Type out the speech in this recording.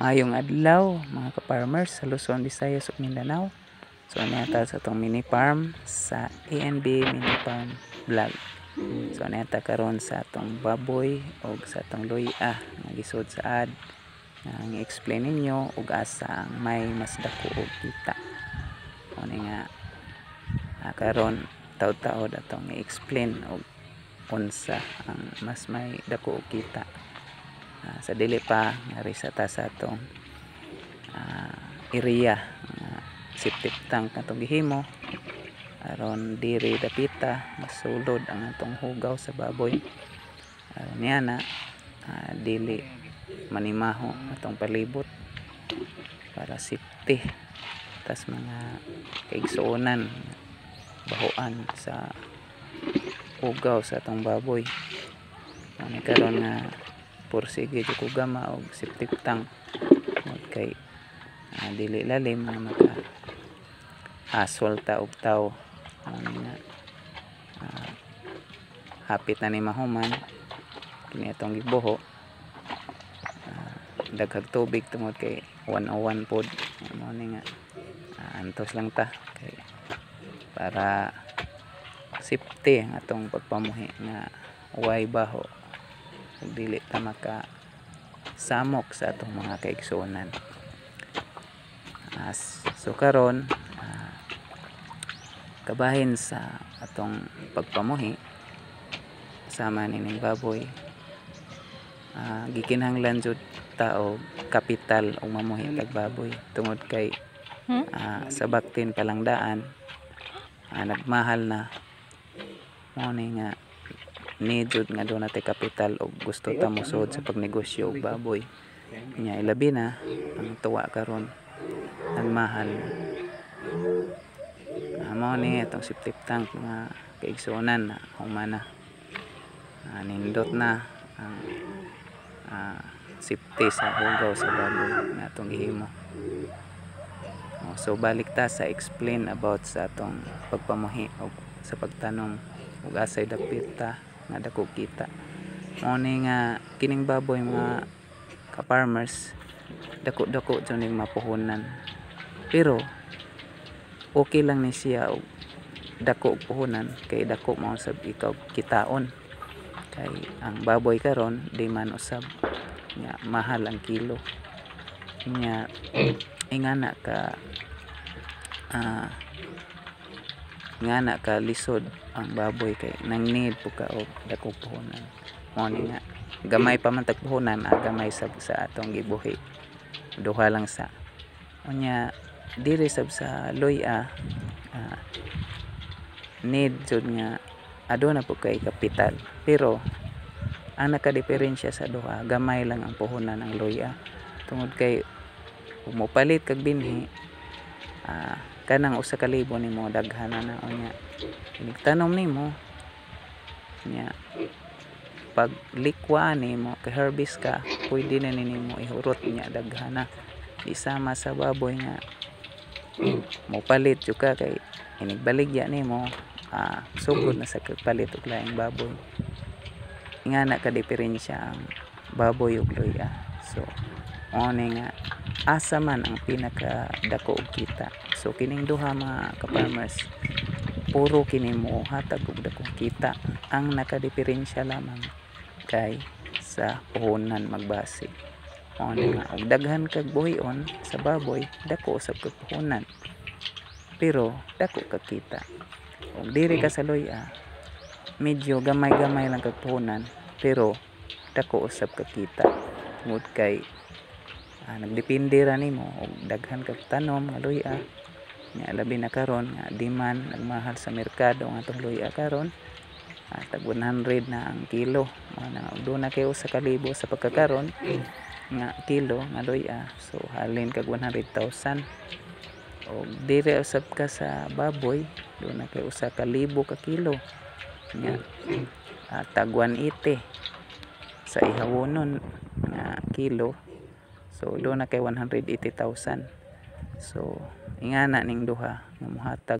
Mayong adlaw mga ka-farmers sa Luzon, Visayas ug Mindanao. So nata sa tong mini farm sa ANB Mini Farm Vlog. So nata karon sa atong baboy ug sa atong luya nga gisud sa ad nga explain ninyo ug asa ang may mas dako og kita. Ano nga karon taud-taud atong i-explain og unsa ang mas may dako og kita. Sa dili pa nga risata sa atong area septic tank atong gihimo aron diri dapita masulod ang atong hugaw sa baboy aron niya na dili manimaho atong palibot para safety tas mga kaigsuonan bahoan sa hugaw sa atong baboy. Karon nga pursige jud ko gama og septic tank kay dili lalim nga maka aswalta og tawo nga hapit na ni mahuman kini atong gibuho daghag tubig tungod kay 101 pod mo ni nga antos lang ta kay para safety ang atong pagpamuhi nga way baho ug dili ta maka samok sa atong mga kaigsuonan. So karon kabahin sa atong pagpamuhi sama nining baboy gikinahanglan jud ta og kapital og mamuhi kag baboy tungod kay sa baktin palangdaan nagmahal na mo ni nga need jud nga doon natin kapital o gusto ta musod sa pagnegosyo og baboy nya ilabi na ang tuwa karon nagmahal mo ni itong septic tank nga kaigsuonan na humana nindot na ang safety sa hugaw sa baboy na itong gihimo. So balik ta sa explain about sa atong pagpamuhi o sa pagtanom ug asay dapita nga dako kita. Mo ni nga kining baboy mga ka-farmers dako-dako jud ning mapuhunan. Pero okay lang ni siya og dako og puhunan kay dako mao sab ikaw kitaon. Kay ang baboy karon di man usab nya mahal ang kilo. Nya ingana ka ngana ka lisod ang baboy kay nang need po ka og dako puhunan. Mo ni nga gamay pa man tag puhunan gamay sab sa atong gibuhi duha lang sa unya diri sab sa luya need jud nga aduna po kay kapital pero ang nakadiferensya sa duha gamay lang ang puhunan ng luya tungod kay kung mopalit kag binhi kanang usa ka libo nimo daghan na unya nigtanom nimo nya pag likwa nimo ka harvest ka pwede na nimo ihurot nya daghan na isama sa baboy nga mopalit jud ka kay inigbaligya nimo sugod na sa palit og laing baboy ingana ka diferensya ang baboy ug luya. So ni nga asa man ang pinaka dako og kita. So kining duha mga ka-farmers puro kini mo hatag og dakong kita ang nakadiferensya lamang kay sa puhunan magbase. Nga og daghan kag buhion sa baboy dako usab kag puhunan pero dako kag kita. Og diri ka sa luya medyo gamay-gamay lang kag puhunan pero dako usab kag kita tungod kay nagdepende ra nimo og daghan kag tanom nga luya nya labi na karon nga di man nagmahal sa merkado ang atong luya karon tag 100 na ang kilo do na kay usa ka libo sa pagkakaron nga kilo nga luya so halin kag 100,000 og diri usab ka sa baboy do na kay usa ka libo ka kilo nya tag 180 sa ihawonon nga kilo so do na kay 180,000 so ingana ning duha nga mohatag